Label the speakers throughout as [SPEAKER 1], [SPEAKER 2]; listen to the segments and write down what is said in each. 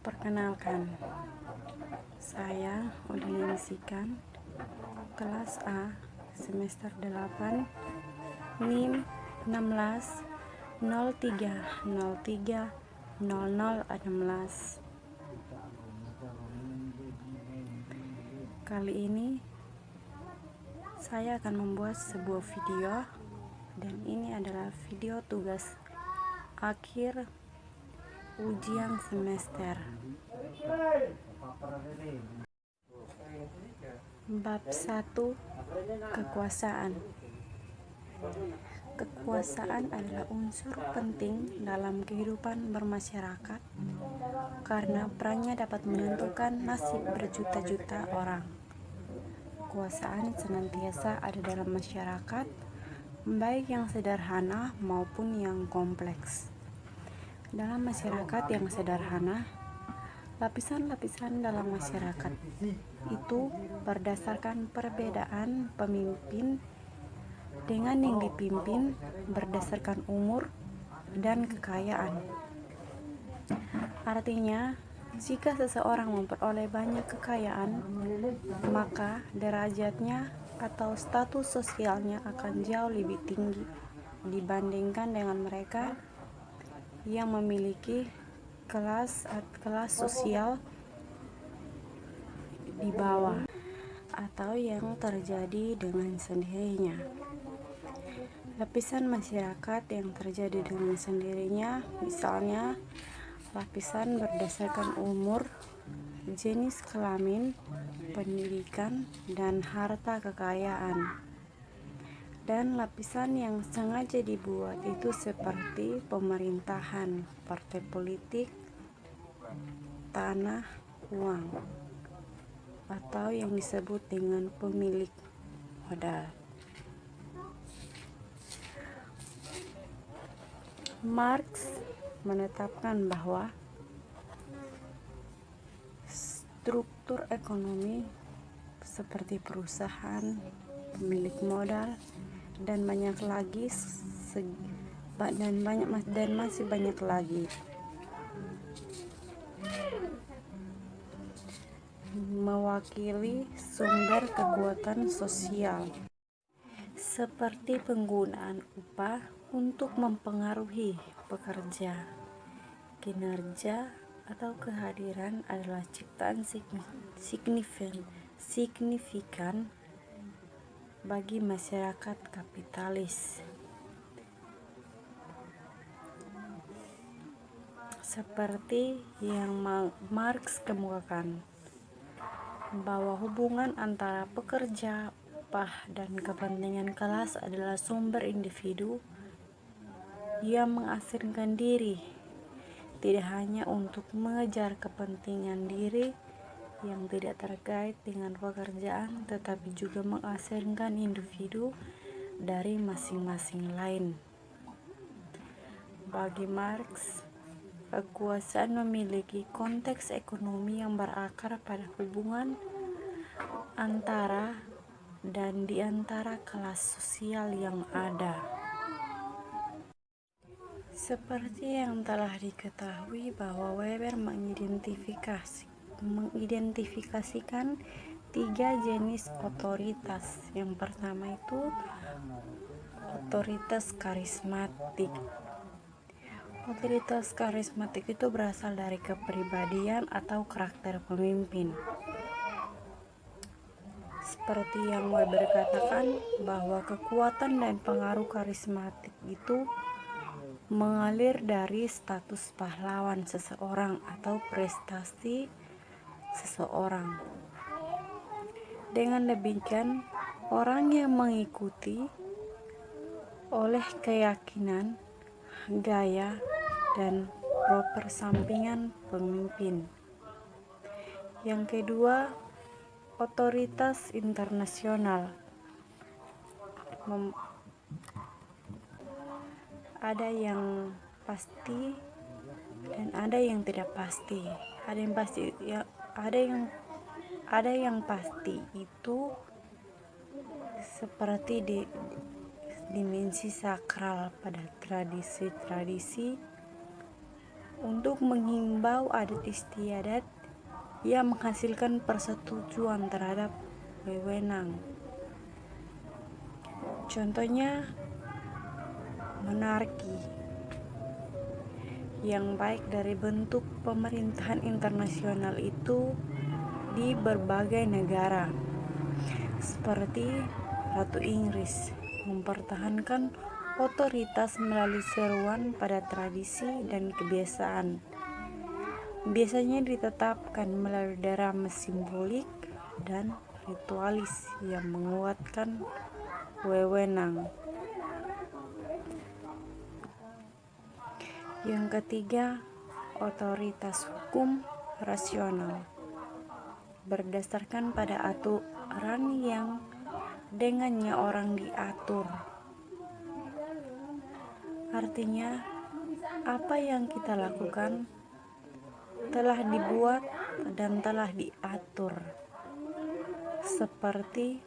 [SPEAKER 1] Perkenalkan, saya Udin Sikan, kelas A, semester 8, NIM 16 03 03 0016. Kali ini saya akan membuat sebuah video, dan ini adalah video tugas akhir ujian semester. Bab 1, kekuasaan. Kekuasaan adalah unsur penting dalam kehidupan bermasyarakat karena perannya dapat menentukan nasib berjuta-juta orang. Kekuasaan senantiasa ada dalam masyarakat, baik yang sederhana maupun yang kompleks. Dalam masyarakat yang sederhana, lapisan-lapisan dalam masyarakat itu berdasarkan perbedaan pemimpin dengan yang dipimpin berdasarkan umur dan kekayaan. Artinya, jika seseorang memperoleh banyak kekayaan, maka derajatnya atau status sosialnya akan jauh lebih tinggi dibandingkan dengan mereka yang memiliki kelas sosial di bawah, atau yang terjadi dengan sendirinya. Lapisan masyarakat yang terjadi dengan sendirinya, misalnya lapisan berdasarkan umur, jenis kelamin, pendidikan, dan harta kekayaan. Dan lapisan yang sengaja dibuat itu seperti pemerintahan, partai politik, tanah, uang, atau yang disebut dengan pemilik modal. Marx menetapkan bahwa struktur ekonomi seperti perusahaan, pemilik modal, dan masih banyak lagi mewakili sumber kekuatan sosial seperti penggunaan upah untuk mempengaruhi pekerja. Kinerja atau kehadiran adalah ciptaan signifikan bagi masyarakat kapitalis. Seperti yang Marx kemukakan, bahwa hubungan antara pekerja, upah, dan kepentingan kelas adalah sumber individu yang mengasingkan diri, tidak hanya untuk mengejar kepentingan diri yang tidak terkait dengan pekerjaan, tetapi juga mengasingkan individu dari masing-masing lain. Bagi Marx, kekuasaan memiliki konteks ekonomi yang berakar pada hubungan antara dan di antara kelas sosial yang ada. Seperti yang telah diketahui bahwa Weber mengidentifikasikan 3 jenis otoritas. Yang pertama itu otoritas karismatik. Otoritas karismatik itu berasal dari kepribadian atau karakter pemimpin. Seperti yang Weber katakan, bahwa kekuatan dan pengaruh karismatik itu mengalir dari status pahlawan seseorang atau prestasi seseorang. Dengan demikian, orang yang mengikuti oleh keyakinan, gaya, dan persampingan pemimpin. Yang kedua, otoritas internasional. Ada yang pasti dan ada yang tidak pasti. Ada yang pasti itu seperti dimensi sakral pada tradisi-tradisi untuk menghimbau adat istiadat yang menghasilkan persetujuan terhadap wewenang. Contohnya, monarki yang baik dari bentuk pemerintahan internasional itu di berbagai negara, seperti Ratu Inggris mempertahankan otoritas melalui seruan pada tradisi dan kebiasaan. Biasanya ditetapkan melalui drama simbolik dan ritualis yang menguatkan wewenang. Yang ketiga, otoritas hukum rasional berdasarkan pada aturan yang dengannya orang diatur. Artinya, apa yang kita lakukan telah dibuat dan telah diatur, seperti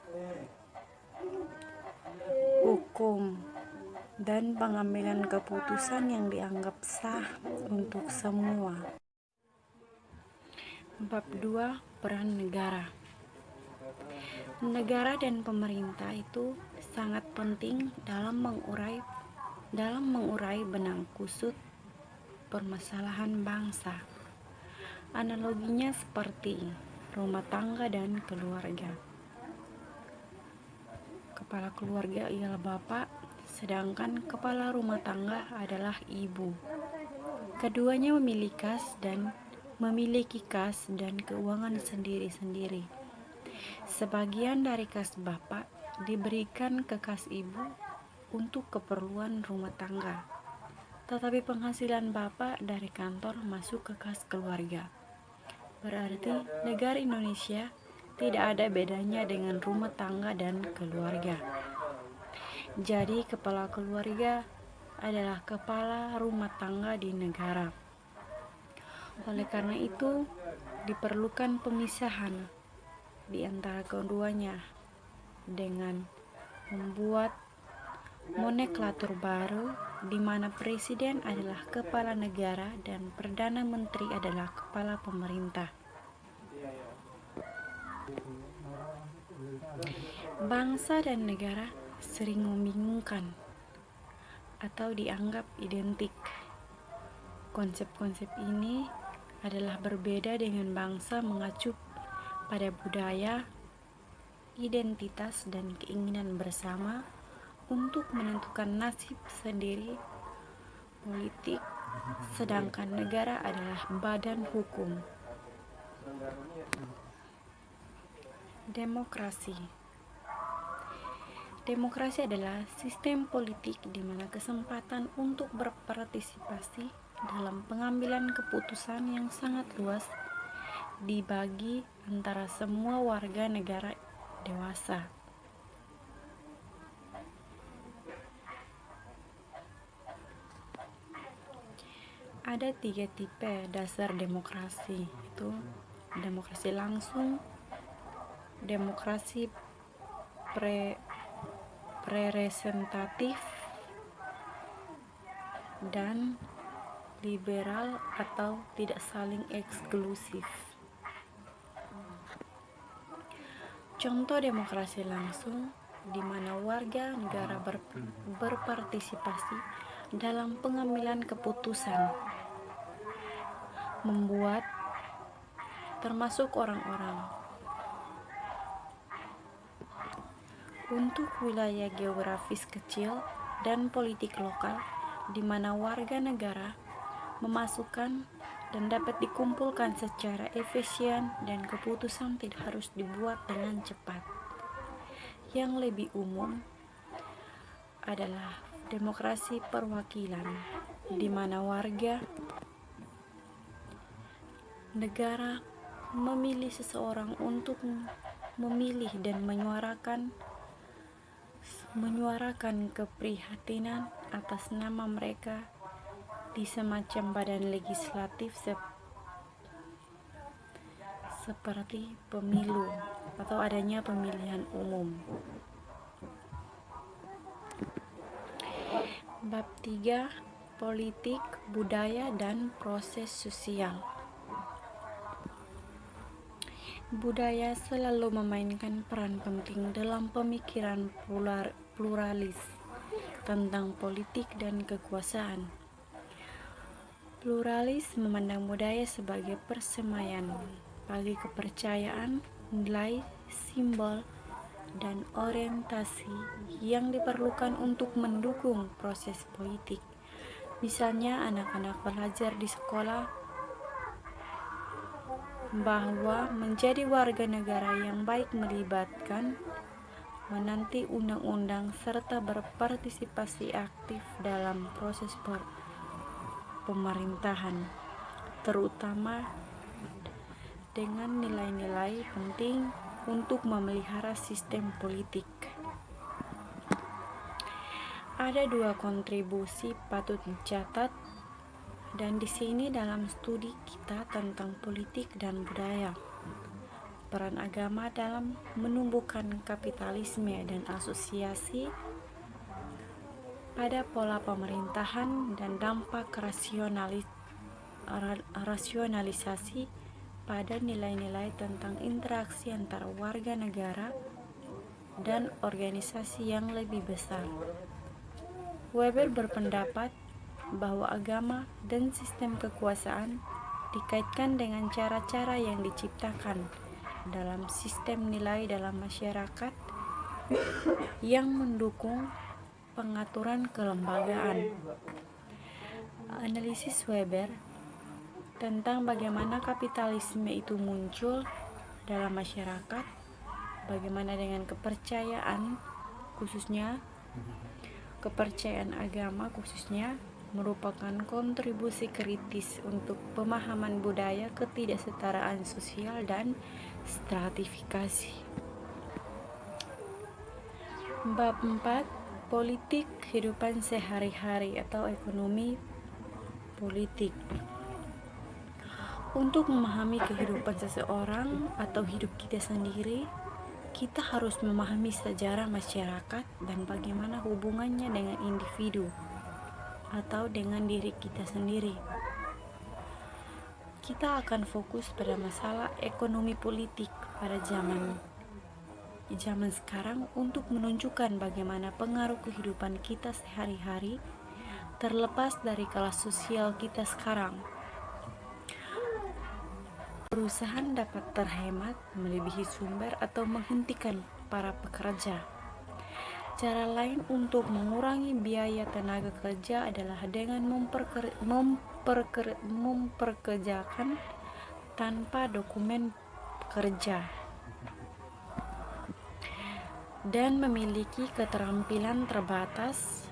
[SPEAKER 1] hukum dan pengambilan keputusan yang dianggap sah untuk semua. Bab 2. Peran negara. Negara dan pemerintah itu sangat penting dalam mengurai benang kusut permasalahan bangsa. Analoginya seperti rumah tangga dan keluarga. Kepala keluarga ialah bapak, sedangkan kepala rumah tangga adalah ibu. Keduanya memiliki kas dan keuangan sendiri-sendiri. Sebagian dari kas bapak diberikan ke kas ibu untuk keperluan rumah tangga, tetapi penghasilan bapak dari kantor masuk ke kas keluarga. Berarti negara Indonesia tidak ada bedanya dengan rumah tangga dan keluarga. Jadi kepala keluarga adalah kepala rumah tangga di negara. Oleh karena itu, diperlukan pemisahan di antara keduanya dengan membuat nomenklatur baru di mana presiden adalah kepala negara dan perdana menteri adalah kepala pemerintah. Bangsa dan negara sering membingungkan atau dianggap identik. Konsep-konsep ini adalah berbeda dengan bangsa mengacu pada budaya, identitas, dan keinginan bersama untuk menentukan nasib sendiri politik, sedangkan negara adalah badan hukum. Demokrasi. Demokrasi adalah sistem politik di mana kesempatan untuk berpartisipasi dalam pengambilan keputusan yang sangat luas dibagi antara semua warga negara dewasa. Ada 3 tipe dasar demokrasi, itu demokrasi langsung, demokrasi preresentatif, dan liberal atau tidak saling eksklusif. Contoh demokrasi langsung di mana warga negara berpartisipasi dalam pengambilan keputusan, membuat termasuk orang-orang untuk wilayah geografis kecil dan politik lokal di mana warga negara memasukkan dan dapat dikumpulkan secara efisien dan keputusan tidak harus dibuat dengan cepat. Yang lebih umum adalah demokrasi perwakilan di mana warga negara memilih seseorang untuk memilih dan menyuarakan keprihatinan atas nama mereka di semacam badan legislatif seperti pemilu atau adanya pemilihan umum. Bab 3. politik, budaya, dan proses sosial. Budaya selalu memainkan peran penting dalam pemikiran pluralis tentang politik dan kekuasaan. Pluralis memandang budaya sebagai persemaian bagi kepercayaan, nilai, simbol, dan orientasi yang diperlukan untuk mendukung proses politik. Misalnya, anak-anak belajar di sekolah bahwa menjadi warga negara yang baik melibatkan menaati undang-undang serta berpartisipasi aktif dalam proses pemerintahan, terutama dengan nilai-nilai penting untuk memelihara sistem politik. Ada 2 kontribusi patut dicatat dan di sini dalam studi kita tentang politik dan budaya. Peran agama dalam menumbuhkan kapitalisme dan asosiasi pada pola pemerintahan dan dampak rasionalisasi pada nilai-nilai tentang interaksi antara warga negara dan organisasi yang lebih besar. Weber berpendapat bahwa agama dan sistem kekuasaan dikaitkan dengan cara-cara yang diciptakan dalam sistem nilai dalam masyarakat yang mendukung pengaturan kelembagaan. Analisis Weber tentang bagaimana kapitalisme itu muncul dalam masyarakat, bagaimana dengan kepercayaan khususnya kepercayaan agama khususnya merupakan kontribusi kritis untuk pemahaman budaya ketidaksetaraan sosial dan stratifikasi. Bab 4. Politik kehidupan sehari-hari atau ekonomi politik. Untuk memahami kehidupan seseorang atau hidup kita sendiri, kita harus memahami sejarah masyarakat dan bagaimana hubungannya dengan individu atau dengan diri kita sendiri. Kita akan fokus pada masalah ekonomi politik pada zaman sekarang untuk menunjukkan bagaimana pengaruh kehidupan kita sehari-hari terlepas dari kelas sosial kita sekarang. Perusahaan dapat terhemat, melebihi sumber, atau menghentikan para pekerja. Cara lain untuk mengurangi biaya tenaga kerja adalah dengan memperkerjakan tanpa dokumen kerja dan memiliki keterampilan terbatas,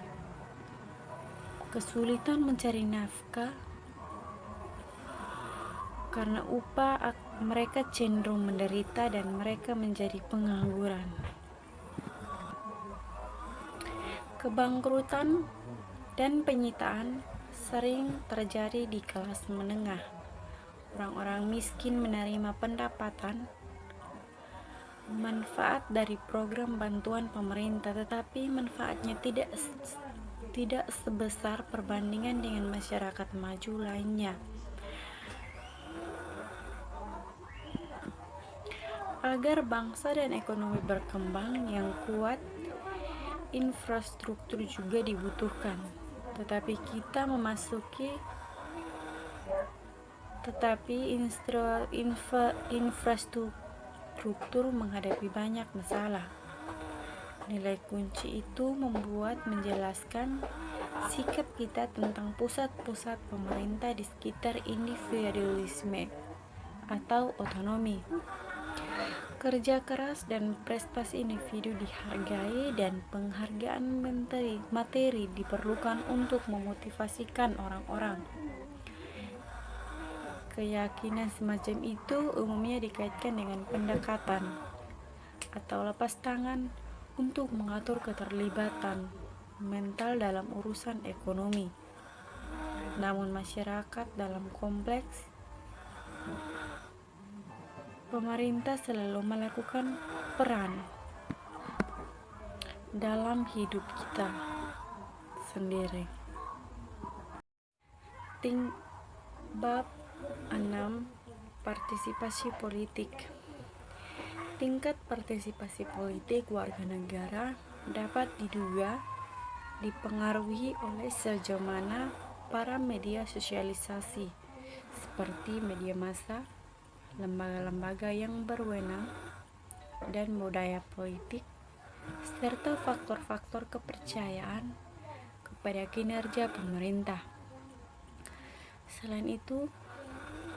[SPEAKER 1] kesulitan mencari nafkah karena upah mereka cenderung menderita dan mereka menjadi pengangguran. Kebangkrutan dan penyitaan sering terjadi di kelas menengah. Orang-orang miskin menerima pendapatan manfaat dari program bantuan pemerintah, tetapi manfaatnya tidak sebesar perbandingan dengan masyarakat maju lainnya. Agar bangsa dan ekonomi berkembang yang kuat, infrastruktur juga dibutuhkan. Tetapi infrastruktur menghadapi banyak masalah. Nilai kunci itu menjelaskan sikap kita tentang pusat-pusat pemerintah di sekitar individualisme atau otonomi. Kerja keras dan prestasi individu dihargai dan penghargaan materi diperlukan untuk memotivasikan orang-orang. Keyakinan semacam itu umumnya dikaitkan dengan pendekatan atau lepas tangan untuk mengatur keterlibatan mental dalam urusan ekonomi. Namun masyarakat dalam kompleks pemerintah selalu melakukan peran dalam hidup kita sendiri. Bab 6. Partisipasi politik. Tingkat partisipasi politik warga negara dapat diduga dipengaruhi oleh sejauh mana para media sosialisasi seperti media massa, lembaga-lembaga yang berwenang, dan budaya politik, serta faktor-faktor kepercayaan kepada kinerja pemerintah. Selain itu,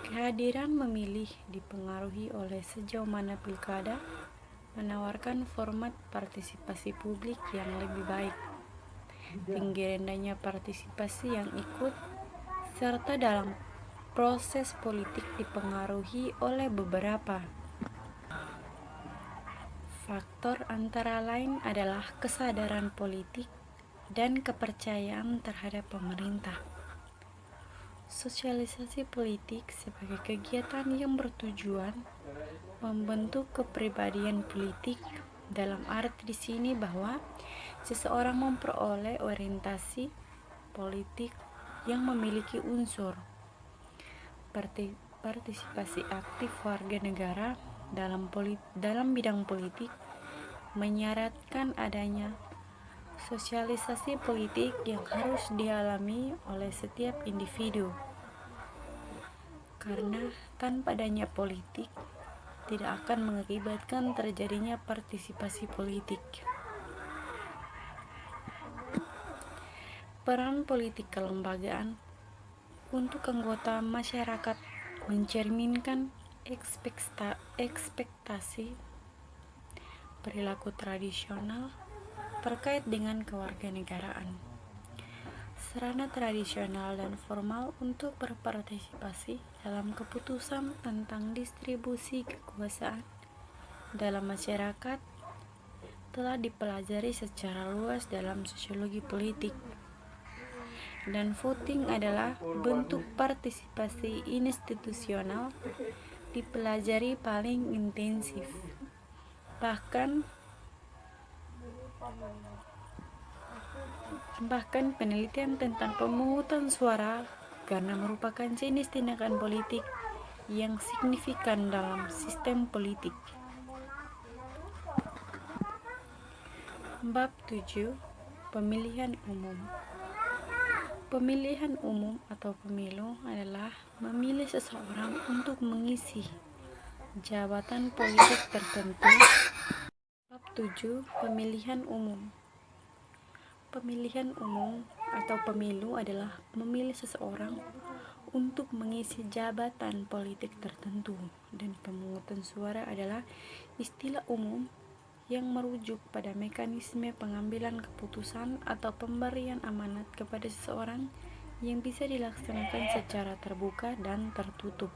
[SPEAKER 1] kehadiran memilih dipengaruhi oleh sejauh mana pilkada menawarkan format partisipasi publik yang lebih baik, tinggi rendahnya partisipasi yang ikut, serta dalam proses politik dipengaruhi oleh beberapa faktor antara lain adalah kesadaran politik dan kepercayaan terhadap pemerintah. Sosialisasi politik sebagai kegiatan yang bertujuan membentuk kepribadian politik, dalam arti di sini bahwa seseorang memperoleh orientasi politik yang memiliki unsur partisipasi aktif warga negara dalam bidang politik, menyaratkan adanya sosialisasi politik yang harus dialami oleh setiap individu, karena tanpa adanya politik tidak akan mengakibatkan terjadinya partisipasi politik. Peran politik kelembagaan untuk anggota masyarakat mencerminkan ekspektasi perilaku tradisional terkait dengan kewarganegaraan. Sarana tradisional dan formal untuk berpartisipasi dalam keputusan tentang distribusi kekuasaan dalam masyarakat telah dipelajari secara luas dalam sosiologi politik, dan voting adalah bentuk partisipasi institusional dipelajari paling intensif. Bahkan penelitian tentang pemungutan suara karena merupakan jenis tindakan politik yang signifikan dalam sistem politik. Bab 7. Pemilihan umum. Pemilihan umum atau pemilu adalah memilih seseorang untuk mengisi jabatan politik tertentu. Bab 7. Pemilihan umum. Pemilihan umum atau pemilu adalah memilih seseorang untuk mengisi jabatan politik tertentu, dan pemungutan suara adalah istilah umum yang merujuk pada mekanisme pengambilan keputusan atau pemberian amanat kepada seseorang yang bisa dilaksanakan secara terbuka dan tertutup.